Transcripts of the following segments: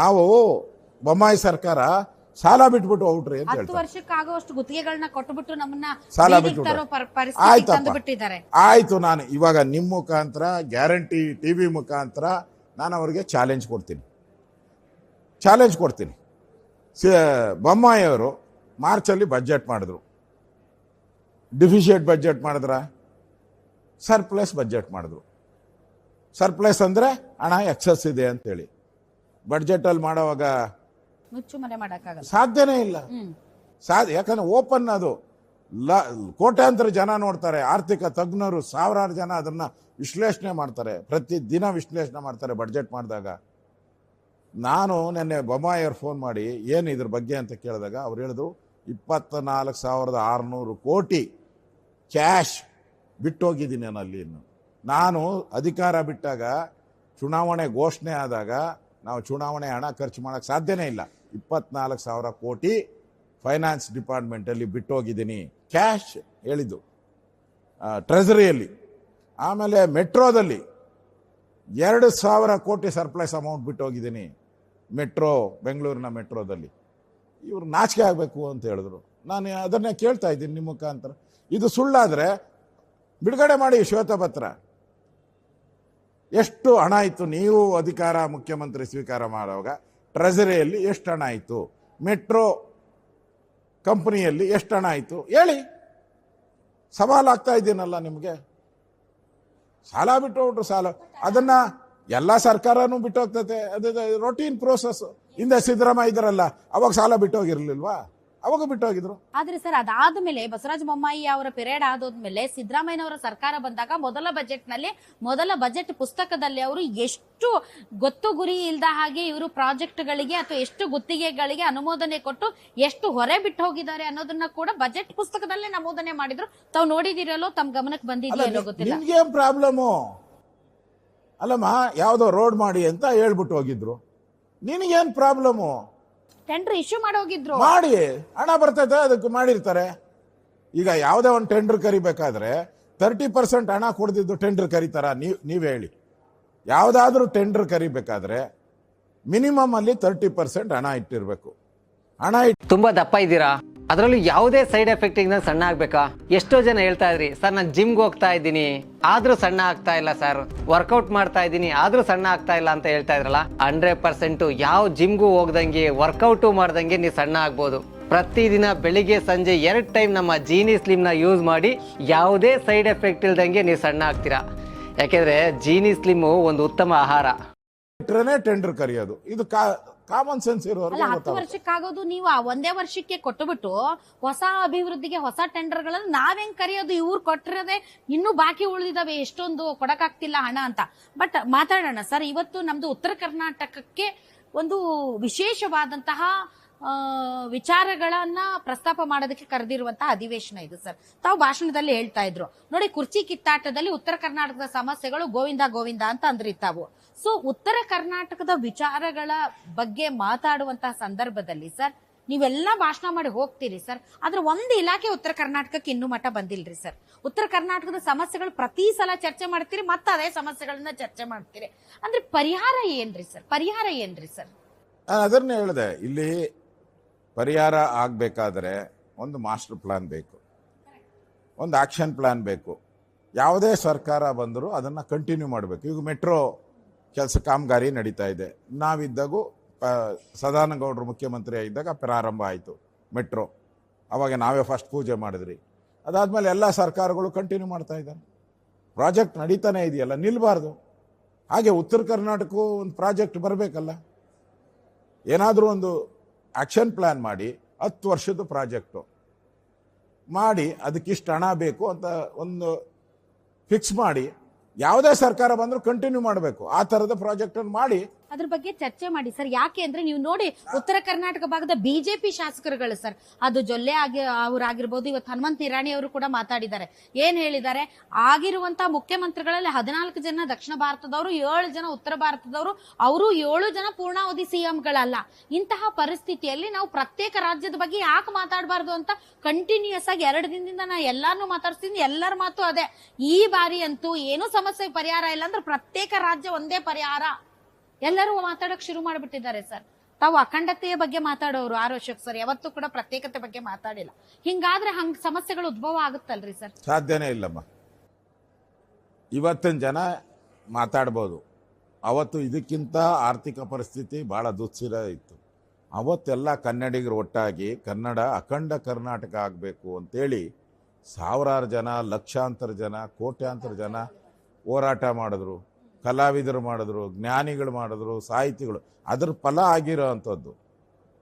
ನಾವು ಬೊಮ್ಮಾಯಿ ಸರ್ಕಾರ ಸಾಲ ಬಿಟ್ಬಿಟ್ಟು ಔಟ್ರಿ ಅಂತ 10 ವರ್ಷಕ್ಕಾಗುವಷ್ಟು ಗುತ್ತಿಗೆಗಳನ್ನ ಕೊಟ್ಟುಬಿಟ್ಟು ನಮ್ಮನ್ನ ಸಾಲ ಬೀದಿಗೆ ತರೋ ಪರಿಸ್ಥಿತಿಗೆ ಆಯ್ತಪ್ಪ ತಂದುಬಿಟ್ಟಿದ್ದಾರೆ. ಆಯ್ತು, ನಾನು ಇವಾಗ ನಿಮ್ಮ ಮುಖಾಂತರ ಗ್ಯಾರಂಟಿ ಟಿವಿ ಮುಖಾಂತರ ನಾನು ಅವರಿಗೆ ಚಾಲೆಂಜ್ ಕೊಡ್ತೀನಿ. ಬೊಮ್ಮಾಯಿ ಅವರು ಮಾರ್ಚಲ್ಲಿ ಬಜೆಟ್ ಮಾಡಿದ್ರು. ಡಿಫಿಷಿಯೇಟ್ ಬಜೆಟ್ ಮಾಡಿದ್ರ, ಸರ್ಪ್ಲಸ್ ಬಜೆಟ್ ಮಾಡಿದ್ರು. ಸರ್ಪ್ಲಸ್ ಅಂದರೆ ಹಣ ಎಕ್ಸಸ್ ಇದೆ ಅಂತೇಳಿ ಬಡ್ಜೆಟಲ್ಲಿ ಮಾಡೋವಾಗ ಮುಚ್ಚು ಮನೆ ಮಾಡಕ್ಕಾಗಲ್ಲ, ಸಾಧ್ಯನೇ ಇಲ್ಲ. ಯಾಕಂದ್ರೆ ಓಪನ್ ಅದು ಕೋಟ್ಯಾಂತರ ಜನ ನೋಡ್ತಾರೆ, ಆರ್ಥಿಕ ತಜ್ಞರು ಸಾವಿರಾರು ಜನ ಅದನ್ನ ವಿಶ್ಲೇಷಣೆ ಮಾಡ್ತಾರೆ, ಪ್ರತಿದಿನ ವಿಶ್ಲೇಷಣೆ ಮಾಡ್ತಾರೆ ಬಡ್ಜೆಟ್ ಮಾಡಿದಾಗ. ನಾನು ನೆನ್ನೆ ಬೊಮ್ಮಾಯಿಯವ್ರು ಫೋನ್ ಮಾಡಿ ಏನು ಇದ್ರ ಬಗ್ಗೆ ಅಂತ ಕೇಳಿದಾಗ ಅವ್ರು ಹೇಳಿದ್ರು 24,600 ಕೋಟಿ ಕ್ಯಾಶ್ ಬಿಟ್ಟೋಗಿದ್ದೀನಿ ನಾನು ಅಲ್ಲಿ. ನಾನು ಅಧಿಕಾರ ಬಿಟ್ಟಾಗ ಚುನಾವಣೆ ಘೋಷಣೆ ಆದಾಗ ನಾವು ಚುನಾವಣೆ ಹಣ ಖರ್ಚು ಮಾಡೋಕ್ಕೆ ಸಾಧ್ಯನೇ ಇಲ್ಲ. 24,000 ಕೋಟಿ ಫೈನಾನ್ಸ್ ಡಿಪಾರ್ಟ್ಮೆಂಟಲ್ಲಿ ಬಿಟ್ಟೋಗಿದ್ದೀನಿ ಕ್ಯಾಶ್ ಹೇಳಿದ್ದು, ಟ್ರೆಜರಿಯಲ್ಲಿ. ಆಮೇಲೆ ಮೆಟ್ರೋದಲ್ಲಿ 2,000 ಕೋಟಿ ಸರ್ಪ್ಲೈಸ್ ಅಮೌಂಟ್ ಬಿಟ್ಟೋಗಿದ್ದೀನಿ, ಮೆಟ್ರೋ ಬೆಂಗಳೂರಿನ ಮೆಟ್ರೋದಲ್ಲಿ. ಇವ್ರು ನಾಚಿಕೆ ಆಗಬೇಕು ಅಂತ ಹೇಳಿದ್ರು. ನಾನು ಅದನ್ನೇ ಕೇಳ್ತಾ ಇದ್ದೀನಿ ನಿಮ್ಮ ಮುಖಾಂತರ, ಇದು ಸುಳ್ಳಾದರೆ ಬಿಡುಗಡೆ ಮಾಡಿ ಶ್ವೇತಪತ್ರ. ಎಷ್ಟು ಹಣ ಇತ್ತು ನೀವು ಅಧಿಕಾರ ಮುಖ್ಯಮಂತ್ರಿ ಸ್ವೀಕಾರ ಮಾಡುವಾಗ ಟ್ರೆಜರಿಯಲ್ಲಿ ಎಷ್ಟು ಹಣ ಆಯಿತು, ಮೆಟ್ರೋ ಕಂಪನಿಯಲ್ಲಿ ಎಷ್ಟು ಹಣ ಆಯಿತು ಹೇಳಿ. ಸವಾಲಾಗ್ತಾ ಇದ್ದೀನಲ್ಲ ನಿಮಗೆ. ಸಾಲ ಬಿಟ್ಟು ಸಾಲ ಅದನ್ನ ಎಲ್ಲ ಸರ್ಕಾರನೂ ಬಿಟ್ಟೋಗ್ತದೆ, ಅದು ರೊಟೀನ್ ಪ್ರೋಸೆಸ್. ಹಿಂದೆ ಸಿದ್ದರಾಮಯ್ಯ ಇದ್ರಲ್ಲ, ಅವಾಗ ಸಾಲ ಬಿಟ್ಟೋಗಿರ್ಲಿಲ್ವಾ? ಅವಾಗ ಬಿಟ್ಟೋಗಿದ್ರು. ಆದ್ರೆ ಸರ್ ಅದಾದ್ಮೇಲೆ ಬಸವರಾಜ ಬೊಮ್ಮಾಯಿ ಅವರ ಪಿರಿಯಡ್ ಆದೋದ್ಮೇಲೆ ಸಿದ್ದರಾಮಯ್ಯನವರ ಸರ್ಕಾರ ಬಂದಾಗ ಮೊದಲ ಬಜೆಟ್ ಪುಸ್ತಕದಲ್ಲಿ ಅವರು ಎಷ್ಟು ಗೊತ್ತು ಗುರಿ ಇಲ್ದ ಹಾಗೆ ಇವರು ಪ್ರಾಜೆಕ್ಟ್ಗಳಿಗೆ ಅಥವಾ ಎಷ್ಟು ಗುತ್ತಿಗೆಗಳಿಗೆ ಅನುಮೋದನೆ ಕೊಟ್ಟು ಎಷ್ಟು ಹೊರೆ ಬಿಟ್ಟು ಹೋಗಿದ್ದಾರೆ ಅನ್ನೋದನ್ನ ಕೂಡ ಬಜೆಟ್ ಪುಸ್ತಕದಲ್ಲೇ ನಮೂದನೆ ಮಾಡಿದ್ರು. ತಾವು ನೋಡಿದಿರಲ್ಲೋ, ತಮ್ಮ ಗಮನಕ್ಕೆ ಬಂದಿದೆಯಲ್ಲೋ ಗೊತ್ತಿಲ್ಲ. ನಿಮ್ಗೇನ್ ಪ್ರಾಬ್ಲಮು? ಅಲ್ಲಮ್ಮ, ಯಾವುದೋ ರೋಡ್ ಮಾಡಿ ಅಂತ ಹೇಳ್ಬಿಟ್ಟು ಹೋಗಿದ್ರು, ನಿನಗೇನ್ ಪ್ರಾಬ್ಲಮು? ಟೆಂಡರ್ ಇಶ್ಯೂ ಮಾಡಿ ಹೋಗಿದ್ರು, ಮಾಡಿ ಹಣ ಬರ್ತೈತೆ ಅದಕ್ಕೆ ಮಾಡಿರ್ತಾರೆ. ಈಗ ಯಾವುದೇ ಒಂದು ಟೆಂಡರ್ ಕರಿಬೇಕಾದ್ರೆ 30% ಹಣ ಕೊಡ್ದಿದ್ದು ಟೆಂಡರ್ ಕರೀತಾರ? ನೀವೇ ಹೇಳಿ. ಯಾವುದಾದ್ರೂ ಟೆಂಡರ್ ಕರಿಬೇಕಾದ್ರೆ ಮಿನಿಮಮ್ ಅಲ್ಲಿ 30% ಹಣ ಇಟ್ಟಿರ್ಬೇಕು. ತುಂಬಾ ದಪ್ಪ ಇದ್ದೀರಾ, ಅದರಲ್ಲೂ ಯಾವುದೇ ಸೈಡ್ ಎಫೆಕ್ಟ್ ಇಂದ ಸಣ್ಣ ಆಗ್ಬೇಕಾ? ಎಷ್ಟೋ ಜನ ಹೇಳ್ತಾ ಇದ್ರಿ, ಸರ್ ನಾನು ಜಿಮ್ಗೆ ಹೋಗ್ತಾ ಇದ್ದೀನಿ ಆದ್ರೂ ಸಣ್ಣ ಆಗ್ತಾ ಇಲ್ಲ ಸರ್, ವರ್ಕೌಟ್ ಮಾಡ್ತಾ ಇದ್ದೀನಿ ಆದ್ರೂ ಸಣ್ಣ ಆಗ್ತಾ ಇಲ್ಲ ಅಂತ ಹೇಳ್ತಾ ಇದ್ರಲ್ಲ. 100% ಯಾವ ಜಿಮ್ಗೂ ಹೋಗ್ದಂಗೆ ವರ್ಕೌಟು ಮಾಡ್ದಂಗೆ ನೀವು ಸಣ್ಣ ಆಗ್ಬೋದು. ಪ್ರತಿದಿನ ಬೆಳಿಗ್ಗೆ ಸಂಜೆ 2 ಟೈಮ್ ನಮ್ಮ ಜೀನಿ ಸ್ಲಿಮ್ ನ ಯೂಸ್ ಮಾಡಿ ಯಾವುದೇ ಸೈಡ್ ಎಫೆಕ್ಟ್ ಇಲ್ದಂಗೆ ನೀವು ಸಣ್ಣ ಆಗ್ತೀರಾ. ಯಾಕೆಂದ್ರೆ ಜೀನಿ ಸ್ಲಿಮ್ ಒಂದು ಉತ್ತಮ ಆಹಾರ. ಟೆಂಡರ್ ಕರೆಯೋದು ಇದು ಕಾಮನ್ ಸೆನ್ಸ್ ಇರೋರು. 10 ವರ್ಷಕ್ಕಾಗೋದು ನೀವು ಒಂದೇ ವರ್ಷಕ್ಕೆ ಕೊಟ್ಟುಬಿಟ್ಟು ಹೊಸ ಅಭಿವೃದ್ಧಿಗೆ ಹೊಸ ಟೆಂಡರ್ಗಳನ್ನು ನಾವೇನ್ ಕರೆಯೋದು? ಇವ್ರು ಕೊಟ್ಟಿರೋದೇ ಇನ್ನೂ ಬಾಕಿ ಉಳಿದಿದಾವೆ, ಎಷ್ಟೊಂದು ಕೊಡಕ್ಕಾಗ್ತಿಲ್ಲ ಹಣ ಅಂತ. ಬಟ್ ಮಾತಾಡೋಣ ಸರ್. ಇವತ್ತು ನಮ್ದು ಉತ್ತರ ಕರ್ನಾಟಕಕ್ಕೆ ಒಂದು ವಿಶೇಷವಾದಂತಹ ವಿಚಾರಗಳನ್ನ ಪ್ರಸ್ತಾಪ ಮಾಡೋದಕ್ಕೆ ಕರೆದಿರುವಂತಹ ಅಧಿವೇಶನ ಇದು ಸರ್. ತಾವು ಭಾಷಣದಲ್ಲಿ ಹೇಳ್ತಾ ಇದ್ರು ನೋಡಿ, ಕುರ್ಚಿ ಕಿತ್ತಾಟದಲ್ಲಿ ಉತ್ತರ ಕರ್ನಾಟಕದ ಸಮಸ್ಯೆಗಳು ಗೋವಿಂದ ಗೋವಿಂದ ಅಂತ ಅಂದ್ರಿ ತಾವು. ಸೊ ಉತ್ತರ ಕರ್ನಾಟಕದ ವಿಚಾರಗಳ ಬಗ್ಗೆ ಮಾತಾಡುವಂತಹ ಸಂದರ್ಭದಲ್ಲಿ ಸರ್ ನೀವೆಲ್ಲ ಭಾಷಣ ಮಾಡಿ ಹೋಗ್ತೀರಿ ಸರ್, ಆದ್ರೆ ಒಂದು ಇಲಾಖೆ ಉತ್ತರ ಕರ್ನಾಟಕಕ್ಕೆ ಇನ್ನೂ ಮಟ್ಟ ಬಂದಿಲ್ರಿ ಸರ್. ಉತ್ತರ ಕರ್ನಾಟಕದ ಸಮಸ್ಯೆಗಳು ಪ್ರತಿ ಸಲ ಚರ್ಚೆ ಮಾಡ್ತೀರಿ, ಮತ್ತೆ ಅದೇ ಸಮಸ್ಯೆಗಳನ್ನ ಚರ್ಚೆ ಮಾಡ್ತೀರಿ. ಅಂದ್ರೆ ಪರಿಹಾರ ಏನ್ರಿ ಸರ್? ಅದನ್ನೇ ಹೇಳಿದೆ, ಇಲ್ಲಿ ಪರಿಹಾರ ಆಗ್ಬೇಕಾದ್ರೆ ಒಂದು ಮಾಸ್ಟರ್ ಪ್ಲಾನ್ ಬೇಕು, ಒಂದು ಆಕ್ಷನ್ ಪ್ಲಾನ್ ಬೇಕು. ಯಾವುದೇ ಸರ್ಕಾರ ಬಂದರೂ ಅದನ್ನ ಕಂಟಿನ್ಯೂ ಮಾಡಬೇಕು. ಈಗ ಮೆಟ್ರೋ ಕೆಲಸ ಕಾಮಗಾರಿ ನಡೀತಾ ಇದೆ. ನಾವಿದ್ದಾಗೂ ಸದಾನಗೌಡರು ಮುಖ್ಯಮಂತ್ರಿ ಆಗಿದ್ದಾಗ ಪ್ರಾರಂಭ ಆಯಿತು ಮೆಟ್ರೋ. ಅವಾಗ ನಾವೇ ಫಸ್ಟ್ ಪೂಜೆ ಮಾಡಿದ್ರಿ. ಅದಾದ್ಮೇಲೆ ಎಲ್ಲ ಸರ್ಕಾರಗಳು ಕಂಟಿನ್ಯೂ ಮಾಡ್ತಾ ಇದ್ದಾರೆ. ಪ್ರಾಜೆಕ್ಟ್ ನಡೀತಾನೆ ಇದೆಯಲ್ಲ, ನಿಲ್ಬಾರ್ದು. ಹಾಗೆ ಉತ್ತರ ಕರ್ನಾಟಕಕ್ಕೂ ಒಂದು ಪ್ರಾಜೆಕ್ಟ್ ಬರಬೇಕಲ್ಲ. ಏನಾದರೂ ಒಂದು ಆಕ್ಷನ್ ಪ್ಲಾನ್ ಮಾಡಿ 10 ವರ್ಷದ ಪ್ರಾಜೆಕ್ಟು ಮಾಡಿ ಅದಕ್ಕಿಷ್ಟು ಹಣ ಬೇಕು ಅಂತ ಒಂದು ಫಿಕ್ಸ್ ಮಾಡಿ ಯಾವುದೇ ಸರ್ಕಾರ ಬಂದರೂ ಕಂಟಿನ್ಯೂ ಮಾಡಬೇಕು. ಆ ಥರದ ಪ್ರಾಜೆಕ್ಟ್ ಅನ್ನು ಮಾಡಿ ಅದ್ರ ಬಗ್ಗೆ ಚರ್ಚೆ ಮಾಡಿ ಸರ್. ಯಾಕೆ ಅಂದ್ರೆ ನೀವು ನೋಡಿ, ಉತ್ತರ ಕರ್ನಾಟಕ ಭಾಗದ ಬಿಜೆಪಿ ಶಾಸಕರುಗಳು ಸರ್, ಅದು ಜೊಲ್ಲೆ ಅವರಾಗಿರ್ಬೋದು, ಇವತ್ತು ಹನುಮಂತ ನಿರಾಣಿ ಅವರು ಕೂಡ ಮಾತಾಡಿದ್ದಾರೆ. ಏನ್ ಹೇಳಿದ್ದಾರೆ? ಆಗಿರುವಂತಹ ಮುಖ್ಯಮಂತ್ರಿಗಳಲ್ಲಿ 14 ಜನ ದಕ್ಷಿಣ ಭಾರತದವರು, 7 ಜನ ಉತ್ತರ ಭಾರತದವರು, ಅವರು 7 ಜನ ಪೂರ್ಣಾವಧಿ ಸಿಎಂಗಳಲ್ಲ. ಇಂತಹ ಪರಿಸ್ಥಿತಿಯಲ್ಲಿ ನಾವು ಪ್ರತ್ಯೇಕ ರಾಜ್ಯದ ಬಗ್ಗೆ ಯಾಕೆ ಮಾತಾಡಬಾರ್ದು ಅಂತ ಕಂಟಿನ್ಯೂಸ್ ಆಗಿ 2 ದಿನದಿಂದ ನಾ ಎಲ್ಲಾರನ್ನೂ ಮಾತಾಡ್ತೀನಿ. ಎಲ್ಲರ ಮಾತು ಅದೇ, ಈ ಬಾರಿ ಅಂತೂ ಏನೂ ಸಮಸ್ಯೆ ಪರಿಹಾರ ಇಲ್ಲ ಅಂದ್ರೆ ಪ್ರತ್ಯೇಕ ರಾಜ್ಯ ಒಂದೇ ಪರಿಹಾರ. ಎಲ್ಲರೂ ಮಾತಾಡಕ್ ಶುರು ಮಾಡ್ಬಿಟ್ಟಿದ್ದಾರೆ ಸರ್. ತಾವು ಅಖಂಡತೆಯ ಬಗ್ಗೆ ಮಾತಾಡೋರು 6 ವರ್ಷಕ್ಕೆ ಸರ್, ಯಾವತ್ತೂ ಕೂಡ ಪ್ರತ್ಯೇಕತೆ ಬಗ್ಗೆ ಮಾತಾಡಿಲ್ಲ. ಹಿಂಗಾದ್ರೆ ಹಂಗ ಸಮಸ್ಯೆಗಳು ಉದ್ಭವ ಆಗುತ್ತಲ್ರಿ ಸರ್? ಸಾಧ್ಯನೇ ಇಲ್ಲಮ್ಮ. ಇವತ್ತಿನ ಜನ ಮಾತಾಡ್ಬೋದು, ಅವತ್ತು ಇದಕ್ಕಿಂತ ಆರ್ಥಿಕ ಪರಿಸ್ಥಿತಿ ಭಾಳ ದುಸ್ಥಿರ ಇತ್ತು. ಅವತ್ತೆಲ್ಲ ಕನ್ನಡಿಗರು ಒಟ್ಟಾಗಿ ಕನ್ನಡ ಅಖಂಡ ಕರ್ನಾಟಕ ಆಗಬೇಕು ಅಂತೇಳಿ ಸಾವಿರಾರು ಜನ, ಲಕ್ಷಾಂತರ ಜನ, ಕೋಟ್ಯಾಂತರ ಜನ ಹೋರಾಟ ಮಾಡಿದ್ರು, ಕಲಾವಿದರು ಮಾಡಿದ್ರು, ಜ್ಞಾನಿಗಳು ಮಾಡಿದ್ರು, ಸಾಹಿತಿಗಳು. ಅದ್ರ ಫಲ ಆಗಿರೋ ಅಂಥದ್ದು.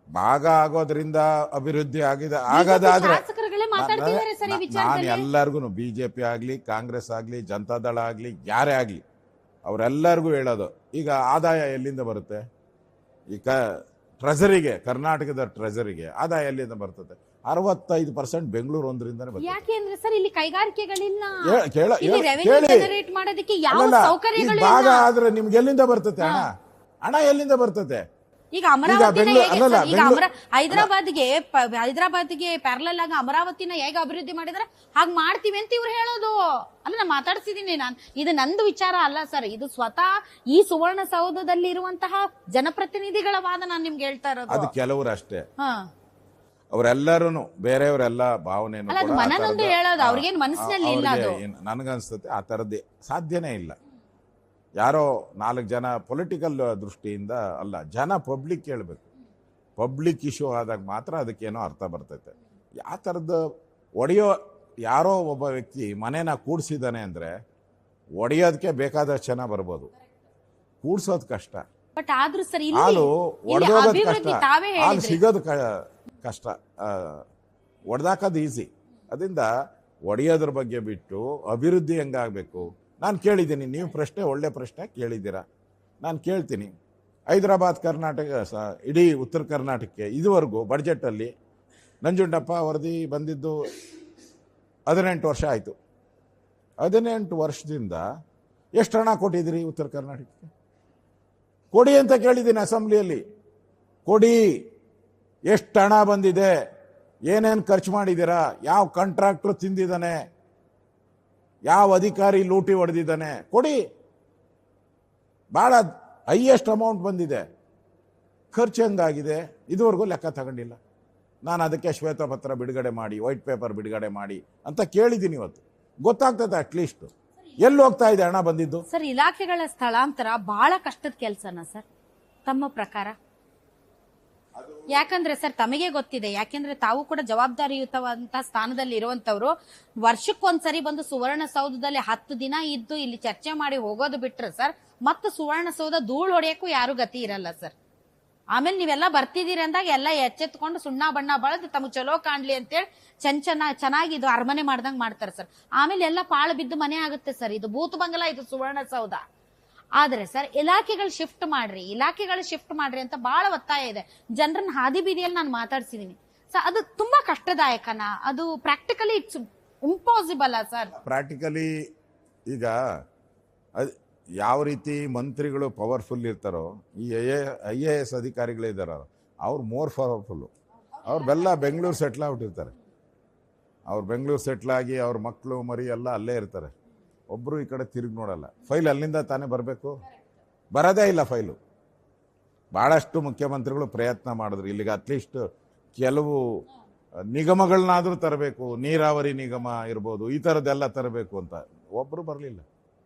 ಭಾಗ ಆಗೋದ್ರಿಂದ ಅಭಿವೃದ್ಧಿ ಆಗದಾದ್ರೆ ಶಾಸಕರುಗಳೇ ಮಾತಾಡ್ತಿದ್ದಾರೆ ಸರ್ ಈ ನಾನು ವಿಚಾರದಲ್ಲಿ. ಎಲ್ಲರಿಗೂ BJP ಆಗಲಿ, ಕಾಂಗ್ರೆಸ್ ಆಗಲಿ, ಜನತಾದಳ ಆಗಲಿ, ಯಾರೇ ಆಗಲಿ ಅವರೆಲ್ಲರಿಗೂ ಹೇಳೋದು, ಈಗ ಆದಾಯ ಎಲ್ಲಿಂದ ಬರುತ್ತೆ? ಈಗ ಟ್ರೆಜರಿಗೆ, ಕರ್ನಾಟಕದ ಟ್ರೆಜರಿಗೆ ಆದಾಯ ಎಲ್ಲಿಂದ ಬರ್ತದೆ? 65% ಬೆಂಗಳೂರು ಒಂದರಿಂದನೇ ಬರ್ತದೆ. ಯಾಕೆ ಅಂದ್ರೆ ಸರ್ ಇಲ್ಲಿ ಕೈಗಾರಿಕೆಗಳಿಲ್ಲ, ಕೇಳಿ ಇಲ್ಲಿ ರೆವೆನ್ಯೂ ಜನರೇಟ್ ಮಾಡೋದಕ್ಕೆ ಯಾವ ಸೌಕರ್ಯಗಳು ಭಾಗ ಇಲ್ಲ. ಆದ್ರೆ ನಿಮ್ಗೆ ಎಲ್ಲಿಂದ ಬರ್ತದೆ ಹಣ? ಹಣ ಎಲ್ಲಿಂದ ಬರ್ತದೆ? ಈಗ ಅಮರಾವತಿನ ಬೆಂಗಳೂರು- ಹೇಗೆ ಅಲ್ಲಲ್ಲ, ಸರ್? ಈಗ ಬೆಂಗಳೂರು- ಹೈದರಾಬಾದ್ಗೆ ಪ್ಯಾರಲಲ್ ಆಗಿ ಅಮರಾವತಿನ ಹೇಗೆ ಅಭಿವೃದ್ಧಿ ಮಾಡಿದ್ರೆ ಹಾಗೆ ಮಾಡ್ತೀವಿ ಅಂತ ಇವ್ರು ಹೇಳೋದು. ಅಲ್ಲ, ನಾನು ಮಾತಾಡ್ಸಿದೀನಿ. ಇದು ನಂದು ವಿಚಾರ ಅಲ್ಲ ಸರ್, ಇದು ಸ್ವತಃ ಈ ಸುವರ್ಣಸೌಧದಲ್ಲಿ ಇರುವಂತಹ ಜನಪ್ರತಿನಿಧಿಗಳ ವಾದ ನಾನು ನಿಮ್ಗೆ ಹೇಳ್ತಾ ಅದು ಇರೋದು. ಕೆಲವರು ಅಷ್ಟೇ. ಹಾ, ಅವರೆಲ್ಲರೂ ಬೇರೆಯವರೆಲ್ಲ ಭಾವನೆಯನ್ನು ಅಲ್ಲ, ಅದು ಕೂಡ ಆ ಮನನೊಂದು ಥರದ್ದು- ಹೇಳೋದು, ಅವ್ರಿಗೇನ್ ಮನಸ್ಸಿನಲ್ಲಿ ಇಲ್ಲ ಅದು. ನನಗನ್ಸುತ್ತೆ ಆ ಥರದ್ದೇ ಸಾಧ್ಯನೇ ಇಲ್ಲ. ಯಾರೋ 4 ಜನ ಪೊಲಿಟಿಕಲ್ ದೃಷ್ಟಿಯಿಂದ ಅಲ್ಲ, ಜನ ಪಬ್ಲಿಕ್ ಹೇಳ್ಬೇಕು. ಪಬ್ಲಿಕ್ ಇಶ್ಯೂ ಆದಾಗ ಮಾತ್ರ ಅದಕ್ಕೇನೋ ಅರ್ಥ ಬರ್ತೈತೆ. ಯಾವ ಥರದ್ದು ಯಾರೋ ಒಬ್ಬ ವ್ಯಕ್ತಿ ಮನೇನ ಕೂಡಿಸಿದ್ದಾನೆ ಅಂದರೆ ಒಡೆಯೋದಕ್ಕೆ ಬೇಕಾದಷ್ಟು ಜನ ಬರ್ಬೋದು, ಕೂಡ್ಸೋದು ಕಷ್ಟ. ಬಟ್ ಆದ್ರೂ ಸರ್ ಹಾಲು ಒಡೆದೋಗೋದು ಕಷ್ಟ, ಅಭಿವೃದ್ಧಿ ತಾವೇ ಹಾಲು ಹೇಳಿದ್ರಿ. ಸಿಗೋದು ಕಷ್ಟ, ಒಡೆದಾಕೋದು ಈಸಿ. ಅದರಿಂದ ಒಡೆಯೋದ್ರ ಬಗ್ಗೆ ಬಿಟ್ಟು ಅಭಿವೃದ್ಧಿ ಹೆಂಗಾಗಬೇಕು ನಾನು ಕೇಳಿದ್ದೀನಿ. ನೀವು ಒಳ್ಳೆ ಪ್ರಶ್ನೆ ಕೇಳಿದ್ದೀರಾ, ನಾನು ಕೇಳ್ತೀನಿ. ಹೈದರಾಬಾದ್ ಕರ್ನಾಟಕ ಇಡೀ ಉತ್ತರ ಕರ್ನಾಟಕಕ್ಕೆ ಇದುವರೆಗೂ ಬಡ್ಜೆಟಲ್ಲಿ ನಂಜುಂಡಪ್ಪ ವರದಿ ಬಂದಿದ್ದು 18 ವರ್ಷ ಆಯಿತು. 18 ವರ್ಷದಿಂದ ಎಷ್ಟು ಹಣ ಕೊಟ್ಟಿದ್ದೀರಿ ಉತ್ತರ ಕರ್ನಾಟಕಕ್ಕೆ? ಕೊಡಿ ಅಂತ ಕೇಳಿದ್ದೀನಿ ಅಸೆಂಬ್ಲಿಯಲ್ಲಿ. ಕೊಡಿ, ಎಷ್ಟು ಹಣ ಬಂದಿದೆ, ಏನೇನು ಖರ್ಚು ಮಾಡಿದ್ದೀರಾ, ಯಾವ ಕಾಂಟ್ರಾಕ್ಟ್ರು ತಿಂದಿದ್ದಾನೆ, ಯಾವ ಅಧಿಕಾರಿ ಲೂಟಿ ಹೊಡೆದಿದ್ದಾನೆ, ಕೊಡಿ. ಭಾಳ ಹೈಯೆಸ್ಟ್ ಅಮೌಂಟ್ ಬಂದಿದೆ. ಖರ್ಚು ಹೆಂಗಾಗಿದೆ ಇದುವರೆಗೂ ಲೆಕ್ಕ ತಗೊಂಡಿಲ್ಲ. ನಾನು ಅದಕ್ಕೆ ಶ್ವೇತಪತ್ರ ಬಿಡುಗಡೆ ಮಾಡಿ, ವೈಟ್ ಪೇಪರ್ ಬಿಡುಗಡೆ ಮಾಡಿ ಅಂತ ಕೇಳಿದ್ದೀನಿ. ಇವತ್ತು ಗೊತ್ತಾಗ್ತದೆ ಅಟ್ಲೀಸ್ಟ್ ಎಲ್ಲಿ ಹೋಗ್ತಾ ಇದೆ ಹಣ ಬಂದಿದ್ದು. ಸರ್, ಇಲಾಖೆಗಳ ಸ್ಥಳಾಂತರ ಬಹಳ ಕಷ್ಟದ ಕೆಲಸನ ಸರ್ ತಮ್ಮ ಪ್ರಕಾರ? ಯಾಕಂದ್ರೆ ಸರ್ ತಮಗೆ ಗೊತ್ತಿದೆ, ಯಾಕೆಂದ್ರೆ ತಾವು ಕೂಡ ಜವಾಬ್ದಾರಿಯುತವಂತ ಸ್ಥಾನದಲ್ಲಿ ಇರುವಂತವ್ರು. ವರ್ಷಕ್ಕೊಂದ್ಸರಿ ಬಂದು ಸುವರ್ಣಸೌಧದಲ್ಲಿ 10 ದಿನ ಇದ್ದು ಇಲ್ಲಿ ಚರ್ಚೆ ಮಾಡಿ ಹೋಗೋದು ಬಿಟ್ರೆ ಸರ್, ಮತ್ತೆ ಸುವರ್ಣಸೌಧ ಧೂಳು ಹೊಡೆಯಕ್ಕೂ ಯಾರು ಗತಿ ಇರಲ್ಲ ಸರ್. ಆಮೇಲೆ ನೀವೆಲ್ಲ ಬರ್ತಿದ್ದೀರಿ ಅಂದಾಗ ಎಲ್ಲ ಎಚ್ಚೆತ್ಕೊಂಡು ಸುಣ್ಣ ಬಣ್ಣ ಬಳದು ತಮಗೆ ಚಲೋ ಕಾಣ್ಲಿ ಅಂತೇಳಿ ಚೆನ್ನಾಗಿ ಇದು ಅರಮನೆ ಮಾಡ್ದಂಗ್ ಮಾಡ್ತಾರೆ ಸರ್. ಆಮೇಲೆ ಎಲ್ಲ ಪಾಳು ಬಿದ್ದು ಮನೆ ಆಗುತ್ತೆ ಸರ್. ಇದು ಭೂತ ಬಂಗಲ, ಇದು ಸುವರ್ಣಸೌಧ. ಆದ್ರೆ ಸರ್ ಇಲಾಖೆಗಳು ಶಿಫ್ಟ್ ಮಾಡ್ರಿ ಅಂತ ಬಹಳ ಒತ್ತಾಯ ಇದೆ. ಜನರನ್ನ ಹಾದಿ ಬೀದಿಯಲ್ಲಿ ನಾನು ಮಾತಾಡ್ಸಿದೀನಿ ಸರ್. ಅದು ತುಂಬಾ ಕಷ್ಟದಾಯಕನ? ಅದು practically it's impossible sir? Practically ಈಗ ಯಾವ ರೀತಿ ಮಂತ್ರಿಗಳು ಪವರ್ಫುಲ್ ಇರ್ತಾರೋ, ಈ IAS ಅಧಿಕಾರಿಗಳಿದ್ದಾರ ಅವ್ರು ಮೋರ್ ಪವರ್ಫುಲ್ಲು. ಅವ್ರನ್ನೆಲ್ಲ ಬೆಂಗಳೂರು ಸೆಟ್ಲ್ ಆಗ್ಬಿಟ್ಟಿರ್ತಾರೆ. ಅವ್ರು ಬೆಂಗಳೂರು ಸೆಟ್ಲಾಗಿ ಅವ್ರ ಮಕ್ಕಳು ಮರಿ ಎಲ್ಲ ಅಲ್ಲೇ ಇರ್ತಾರೆ. ಒಬ್ಬರು ಈ ಕಡೆ ತಿರುಗಿ ನೋಡಲ್ಲ. ಫೈಲ್ ಅಲ್ಲಿಂದ ತಾನೇ ಬರಬೇಕು, ಬರೋದೇ ಇಲ್ಲ ಫೈಲು. ಭಾಳಷ್ಟು ಮುಖ್ಯಮಂತ್ರಿಗಳು ಪ್ರಯತ್ನ ಮಾಡಿದ್ರು ಇಲ್ಲಿಗೆ ಅಟ್ಲೀಸ್ಟ್ ಕೆಲವು ನಿಗಮಗಳನ್ನಾದರೂ ತರಬೇಕು, ನೀರಾವರಿ ನಿಗಮ ಇರ್ಬೋದು, ಈ ಥರದ್ದೆಲ್ಲ ತರಬೇಕು ಅಂತ. ಒಬ್ಬರು ಬರಲಿಲ್ಲ.